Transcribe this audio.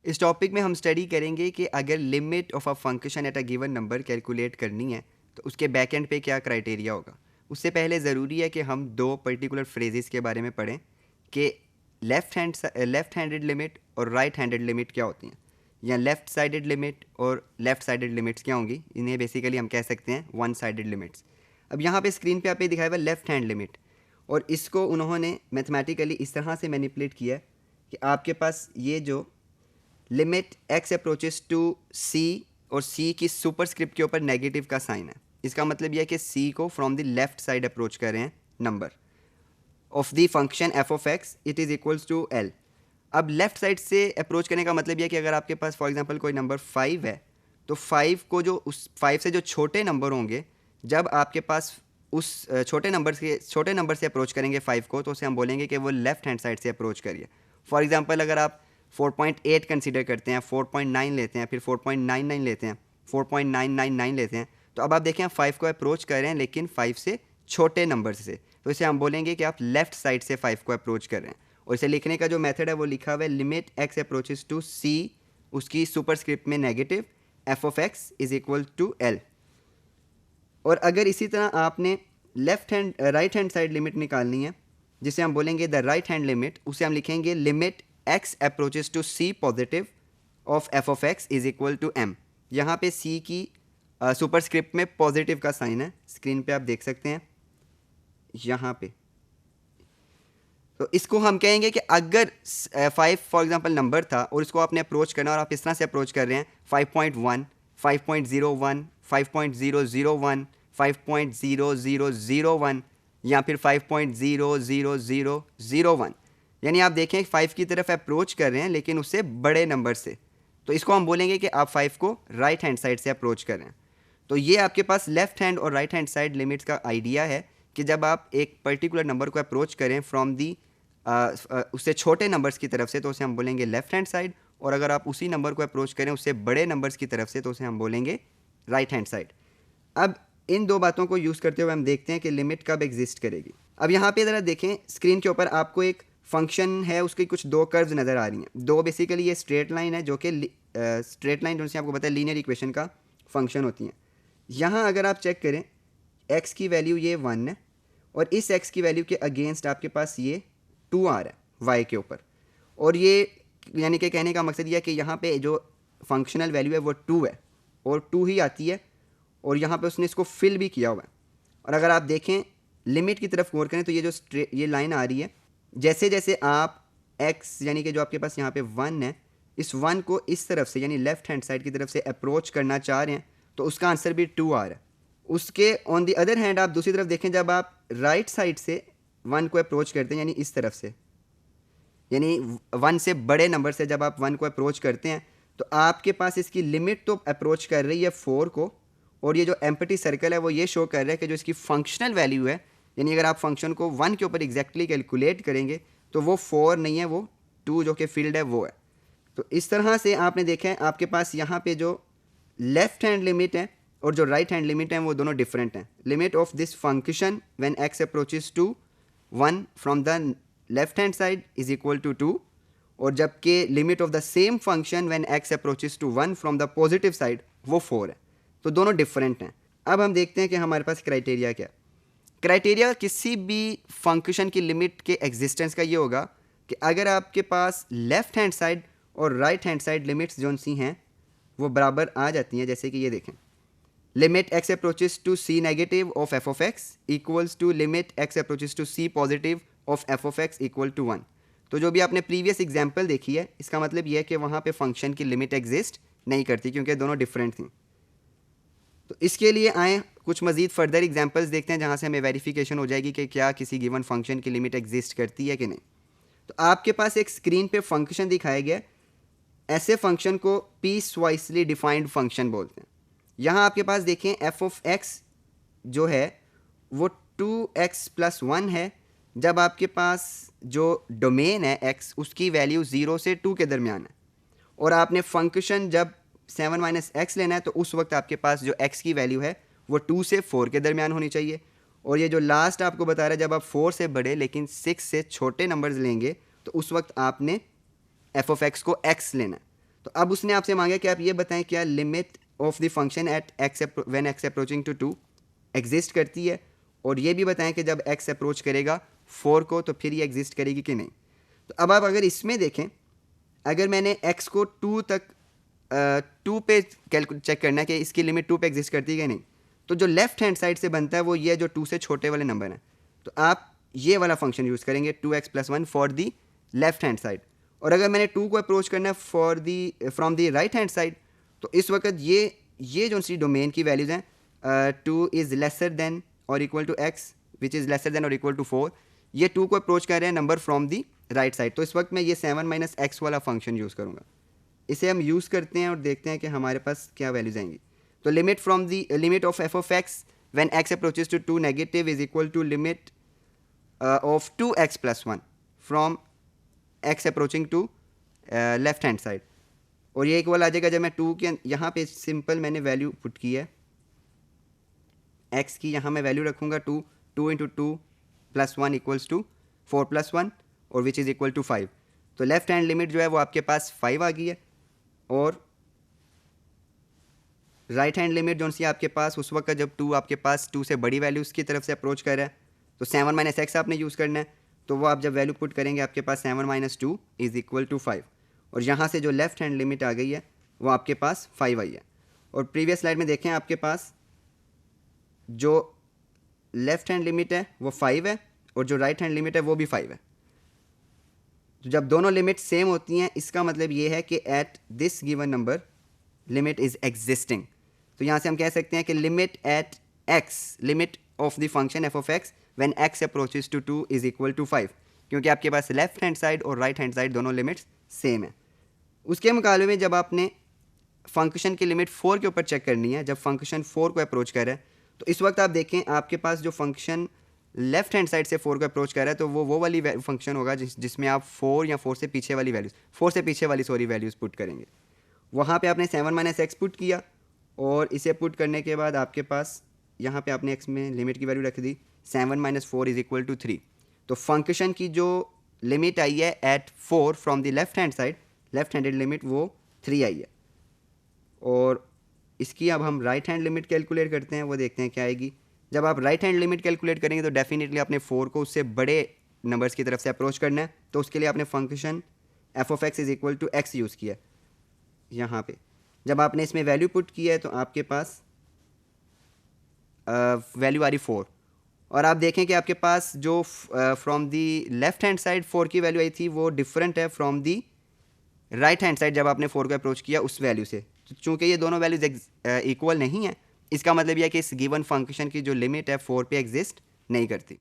इस टॉपिक में हम स्टडी करेंगे कि अगर limit of a function at a given number calculate करनी है तो उसके बैक एंड पे क्या क्राइटेरिया होगा। उससे पहले ज़रूरी है कि हम दो पर्टिकुलर फ्रेजेस के बारे में पढ़ें कि लेफ़्ट हैंडेड लिमिट और राइट हैंडेड लिमिट क्या होती हैं, या लेफ़्ट साइडेड लिमिट और लेफ़्ट साइडेड लिमिट्स क्या होंगी। इन्हें बेसिकली हम कह सकते हैं वन साइडेड लिमिट्स। अब यहाँ पे स्क्रीन पे आप दिखाया हुआ लेफ़्ट हैंड लिमिट, और इसको उन्होंने मैथमेटिकली इस तरह से मैनिपुलेट किया है कि आपके पास ये जो लिमिट एक्स अप्रोचेस टू सी, और सी की सुपरस्क्रिप्ट के ऊपर नेगेटिव का साइन है। इसका मतलब यह है कि सी को from the left side approach कर रहे हैं number of the function F of X, it is equals to L. अब लेफ्ट साइड से अप्रोच करने का मतलब यह है कि अगर आपके पास फॉर एग्जांपल कोई नंबर 5 है तो 5 को जो उस 5 से जो छोटे नंबर होंगे, जब आपके पास उस छोटे नंबर से अप्रोच करेंगे 5 को, तो उसे हम बोलेंगे कि वो लेफ्ट हैंड साइड से अप्रोच करिए। फॉर एग्जांपल अगर आप 4.8 कंसीडर करते हैं, 4.9 लेते हैं, फिर 4.99 लेते हैं, 4.999 लेते हैं, तो अब आप देखें आप 5 को अप्रोच कर रहे हैं लेकिन 5 से छोटे नंबर से, तो इसे हम बोलेंगे कि आप लेफ्ट साइड से 5 को अप्रोच कर रहे हैं। और इसे लिखने का जो मेथड है वो लिखा हुआ है limit x approaches to c, उसकी सुपरस्क्रिप्ट में negative, f of x is equal to l. और अगर इसी तरह आपने राइट हैंड साइड लिमिट निकालनी है, जिसे हम बोलेंगे द राइट हैंड लिमिट, उसे हम लिखेंगे limit x approaches to c positive of f of x is equal to m. यहाँ पे सी की सुपरस्क्रिप्ट में पॉजिटिव का साइन है, स्क्रीन पे आप देख सकते हैं यहाँ पे। तो इसको हम कहेंगे कि अगर 5 फॉर एग्जांपल नंबर था और इसको आपने अप्रोच करना और आप इस तरह से अप्रोच कर रहे हैं 5.1, 5.01, 5.001, 5.0001 या फिर 5.00001, यानी आप देखें 5 की तरफ अप्रोच कर रहे हैं लेकिन उससे बड़े नंबर से, तो इसको हम बोलेंगे कि आप 5 को राइट हैंड साइड से अप्रोच कर रहे हैं। तो ये आपके पास लेफ्ट हैंड और राइट हैंड साइड लिमिट्स का आइडिया है कि जब आप एक पर्टिकुलर नंबर को अप्रोच करें फ्रॉम दी उससे छोटे नंबर्स की तरफ से, तो उसे हम बोलेंगे लेफ्ट हैंड साइड, और अगर आप उसी नंबर को अप्रोच करें उससे बड़े नंबर्स की तरफ से, तो उसे हम बोलेंगे राइट हैंड साइड। अब इन दो बातों को यूज़ करते हुए हम देखते हैं कि लिमिट कब एग्जिस्ट करेगी। अब यहाँ पे ज़रा देखें स्क्रीन के ऊपर आपको एक फंक्शन है, उसकी कुछ दो कर्व्स नज़र आ रही हैं। दो बेसिकली ये स्ट्रेट लाइन है, जो कि स्ट्रेट लाइन जो से आपको पता है लीनियर इक्वेशन का फंक्शन होती हैं। यहाँ अगर आप चेक करें x की वैल्यू ये 1 है, और इस x की वैल्यू के अगेंस्ट आपके पास ये 2 आ रहा है y के ऊपर, और ये यानी कि कहने का मकसद ये है कि यहाँ पे जो फंक्शनल वैल्यू है वो 2 है और 2 ही आती है, और यहाँ पे उसने इसको फिल भी किया हुआ है। और अगर आप देखें लिमिट की तरफ गौर करें तो ये जो ये लाइन आ रही है, जैसे जैसे आप x यानी कि जो आपके पास यहाँ पे 1 है, इस 1 को इस तरफ से यानी लेफ्ट हैंड साइड की तरफ से अप्रोच करना चाह रहे हैं, तो उसका आंसर भी 2 आ रहा है। उसके ऑन दी अदर हैंड आप दूसरी तरफ देखें, जब आप राइट साइड से 1 को अप्रोच करते हैं यानी इस तरफ से, यानी 1 से बड़े नंबर से जब आप 1 को अप्रोच करते हैं, तो आपके पास इसकी लिमिट तो अप्रोच कर रही है 4 को, और ये जो एम्प्टी सर्कल है वो ये शो कर रहा है कि जो इसकी फंक्शनल वैल्यू है, यानी अगर आप फंक्शन को 1 के ऊपर एग्जैक्टली कैलकुलेट करेंगे तो वो 4 नहीं है, वो 2 जो कि फील्ड है वो है। तो इस तरह से आपने देखा है आपके पास यहाँ पे जो लेफ्ट हैंड लिमिट है और जो राइट हैंड लिमिट है वो दोनों डिफरेंट हैं। Limit of this function when x approaches to 1 from the left hand side is equal to 2, और जबकि limit of the same function when x approaches to 1 from the positive side वो 4 है। तो दोनों डिफरेंट हैं। अब हम देखते हैं कि हमारे पास क्राइटेरिया क्या है। क्राइटेरिया किसी भी फंक्शन की लिमिट के एग्जिस्टेंस का ये होगा कि अगर आपके पास लेफ्ट हैंड साइड और राइट हैंड साइड लिमिट्स जो सी हैं वो बराबर आ जाती हैं। जैसे कि ये देखें, limit x approaches to c negative of f of x equals to limit x approaches to c positive of f of x equal to 1। तो जो भी आपने प्रीवियस एग्जाम्पल देखी है, इसका मतलब ये है कि वहाँ पे फंक्शन की लिमिट एग्जिस्ट नहीं करती, क्योंकि दोनों डिफरेंट थी। तो इसके लिए आए कुछ मज़ीद फर्दर एग्जाम्पल्स देखते हैं जहाँ से हमें वेरिफिकेशन हो जाएगी कि क्या किसी गिवन फंक्शन की लिमिट एग्जिस्ट करती है कि नहीं। तो आपके पास एक स्क्रीन पे फंक्शन दिखाया गया है। ऐसे फंक्शन को पीस वाइजली डिफाइंड फंक्शन बोलते हैं। यहाँ आपके पास देखें एफ ऑफ एक्स जो है वो 2x + 1 है, जब आपके पास जो डोमेन है x उसकी वैल्यू 0 से 2 के दरमियान है, और आपने फंक्शन जब 7 - x लेना है तो उस वक्त आपके पास जो x की वैल्यू है वो 2 से 4 के दरमियान होनी चाहिए। और ये जो लास्ट आपको बता रहा है, जब आप 4 से बड़े लेकिन 6 से छोटे नंबर्स लेंगे तो उस वक्त आपने एफ ऑफ एक्स को x लेना है। तो अब उसने आपसे मांगा कि आप ये बताएं क्या limit of the function at x when x approaching to 2 exist करती है, और ये भी बताएं कि जब एक्स अप्रोच करेगा 4 को तो फिर ये एग्जिस्ट करेगी कि नहीं। तो अब आप अगर इसमें देखें, अगर मैंने एक्स को 2 तक 2 पे चेक करना है कि इसकी लिमिट 2 पे एग्जिस्ट करती है कि नहीं, तो जो लेफ्ट हैंड साइड से बनता है वो ये जो 2 से छोटे वाले नंबर हैं, तो आप ये वाला फंक्शन यूज़ करेंगे 2x+1 for the left hand side. और अगर मैंने 2 को अप्रोच करना है for the from the right hand side, तो इस वक्त ये जो सी डोमेन की वैल्यूज़ हैं 2 इज़ लेसर देन और equal to x which is lesser than और इक्वल टू 4, ये 2 को अप्रोच कर रहे हैं number from the right side. तो इस वक्त मैं ये 7 - x वाला फंक्शन यूज़ करूँगा। इसे हम यूज़ करते हैं और देखते हैं कि हमारे पास क्या वैल्यूज़ आएंगी। तो limit from the limit of f of x when x approaches to 2 negative is equal to limit of 2x+1 from x approaching to left hand side, और ये इक्वल आ जाएगा जब मैं 2 के यहाँ पे सिंपल मैंने वैल्यू पुट की है x की, यहाँ मैं वैल्यू रखूँगा 2 इंटू 2+1 इक्वल्स टू 4+1 और विच इज़ इक्वल टू 5। तो लेफ्ट हैंड लिमिट जो है वो आपके पास 5 आ गई है, और राइट हैंड लिमिट जो सी आपके पास उस वक्त जब 2 आपके पास 2 से बड़ी वैल्यूज़ की तरफ से अप्रोच कर रहा है, तो 7 - x आपने यूज़ करना है। तो वो आप जब वैल्यू पुट करेंगे आपके पास 7 - 2 इज़ इक्वल टू 5, और यहाँ से जो लेफ्ट हैंड लिमिट आ गई है वो आपके पास 5 आई है। और प्रीवियस स्लाइड में देखें आपके पास जो लेफ्ट हैंड लिमिट है वो 5 है और जो राइट हैंड लिमिट है वो भी 5 है। तो जब दोनों लिमिट सेम होती हैं इसका मतलब ये है कि at this given number limit is existing. तो यहाँ से हम कह सकते हैं कि limit at x, limit of the function f of x when x approaches to 2 is equal to 5, क्योंकि आपके पास लेफ्ट हैंड साइड और राइट हैंड साइड दोनों लिमिट्स सेम है। उसके मुकाबले में जब आपने फंक्शन की लिमिट 4 के ऊपर चेक करनी है, जब फंक्शन 4 को अप्रोच कर रहा है, तो इस वक्त आप देखें आपके पास जो फंक्शन लेफ्ट हैंड साइड से 4 को अप्रोच कर रहा है तो वो वाली फंक्शन होगा जिसमें आप 4 या 4 से पीछे वाली वैल्यूज़ 4 से पीछे वाली वैल्यूज़ पुट करेंगे। वहाँ पे आपने 7 - x पुट किया, और इसे पुट करने के बाद आपके पास यहाँ पे आपने x में लिमिट की वैल्यू रख दी 7 - 4 इज इक्वल टू 3। तो फंक्शन की जो लिमिट आई है at 4 from the left hand side, left handed limit वो 3 आई है। और इसकी अब हम राइट हैंड लिमिट कैलकुलेट करते हैं, वो देखते हैं क्या आएगी। जब आप राइट हैंड लिमिट कैलकुलेट करेंगे तो डेफिनेटली आपने 4 को उससे बड़े नंबर्स की तरफ से अप्रोच करना है, तो उसके लिए आपने function f of x is equal to x use किया। यहाँ पे जब आपने इसमें वैल्यू पुट किया है तो आपके पास वैल्यू आ रही 4, और आप देखें कि आपके पास जो from the left hand side 4 की वैल्यू आई थी वो डिफरेंट है from the right hand side जब आपने 4 को अप्रोच किया उस वैल्यू से। तो चूँकि ये दोनों वैल्यूज इक्वल नहीं है, इसका मतलब यह है कि इस गिवन फंक्शन की जो लिमिट है 4 पे एग्जिस्ट नहीं करती।